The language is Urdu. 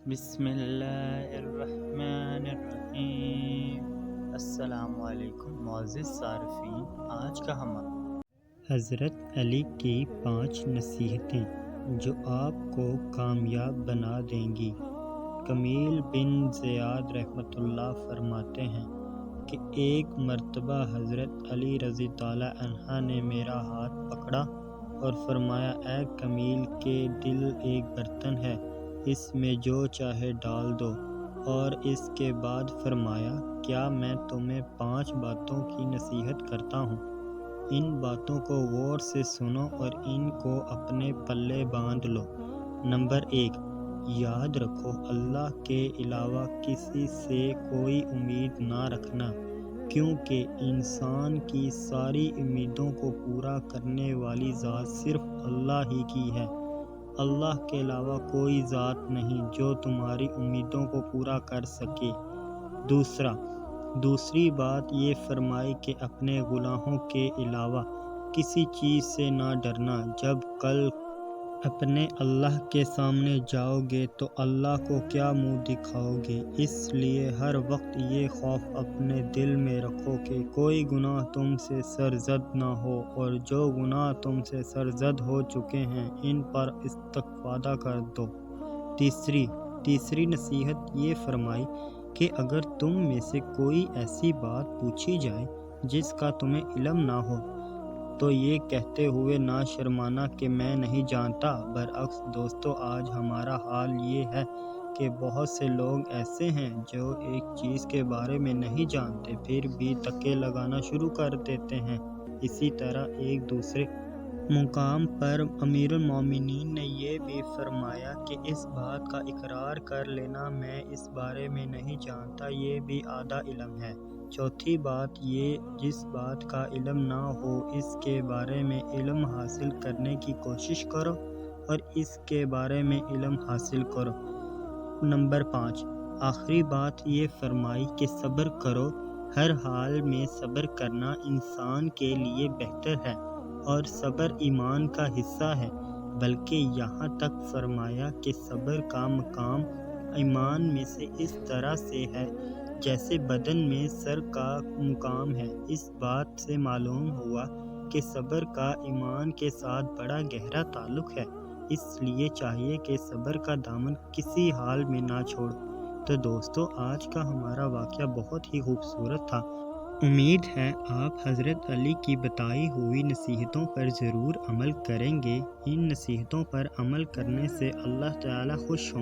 بسم اللہ الرحمن الرحیم۔ السلام علیکم معزز صارفین، آج کا ہمارا حضرت علی کی 5 نصیحتیں جو آپ کو کامیاب بنا دیں گی۔ کمیل بن زیاد رحمۃ اللہ فرماتے ہیں کہ ایک مرتبہ حضرت علی رضی اللہ عنہ نے میرا ہاتھ پکڑا اور فرمایا، اے کمیل کے دل ایک برتن ہے، اس میں جو چاہے ڈال دو، اور اس کے بعد فرمایا، کیا میں تمہیں 5 باتوں کی نصیحت کرتا ہوں، ان باتوں کو غور سے سنو اور ان کو اپنے پلے باندھ لو۔ نمبر 1، یاد رکھو اللہ کے علاوہ کسی سے کوئی امید نہ رکھنا، کیونکہ انسان کی ساری امیدوں کو پورا کرنے والی ذات صرف اللہ ہی کی ہے۔ اللہ کے علاوہ کوئی ذات نہیں جو تمہاری امیدوں کو پورا کر سکے۔ دوسری بات یہ فرمائی کہ اپنے گناہوں کے علاوہ کسی چیز سے نہ ڈرنا۔ جب کل اپنے اللہ کے سامنے جاؤ گے تو اللہ کو کیا منہ دکھاؤ گے، اس لیے ہر وقت یہ خوف اپنے دل میں رکھو کہ کوئی گناہ تم سے سرزد نہ ہو، اور جو گناہ تم سے سرزد ہو چکے ہیں ان پر استفادہ کر دو۔ تیسری نصیحت یہ فرمائی کہ اگر تم میں سے کوئی ایسی بات پوچھی جائے جس کا تمہیں علم نہ ہو تو یہ کہتے ہوئے نہ شرمانا کہ میں نہیں جانتا۔ برعکس دوستو، آج ہمارا حال یہ ہے کہ بہت سے لوگ ایسے ہیں جو ایک چیز کے بارے میں نہیں جانتے پھر بھی تکے لگانا شروع کر دیتے ہیں۔ اسی طرح ایک دوسرے مقام پر امیر المومنین نے یہ بھی فرمایا کہ اس بات کا اقرار کر لینا میں اس بارے میں نہیں جانتا، یہ بھی آدھا علم ہے۔ چوتھی بات یہ، جس بات کا علم نہ ہو اس کے بارے میں علم حاصل کرنے کی کوشش کرو اور اس کے بارے میں علم حاصل کرو۔ نمبر 5، آخری بات یہ فرمائی کہ صبر کرو۔ ہر حال میں صبر کرنا انسان کے لیے بہتر ہے اور صبر ایمان کا حصہ ہے، بلکہ یہاں تک فرمایا کہ صبر کا مقام ایمان میں سے اس طرح سے ہے جیسے بدن میں سر کا مقام ہے۔ اس بات سے معلوم ہوا کہ صبر کا ایمان کے ساتھ بڑا گہرا تعلق ہے، اس لیے چاہیے کہ صبر کا دامن کسی حال میں نہ چھوڑو۔ تو دوستو، آج کا ہمارا واقعہ بہت ہی خوبصورت تھا۔ امید ہے آپ حضرت علی کی بتائی ہوئی نصیحتوں پر ضرور عمل کریں گے۔ ان نصیحتوں پر عمل کرنے سے اللہ تعالی خوش ہوں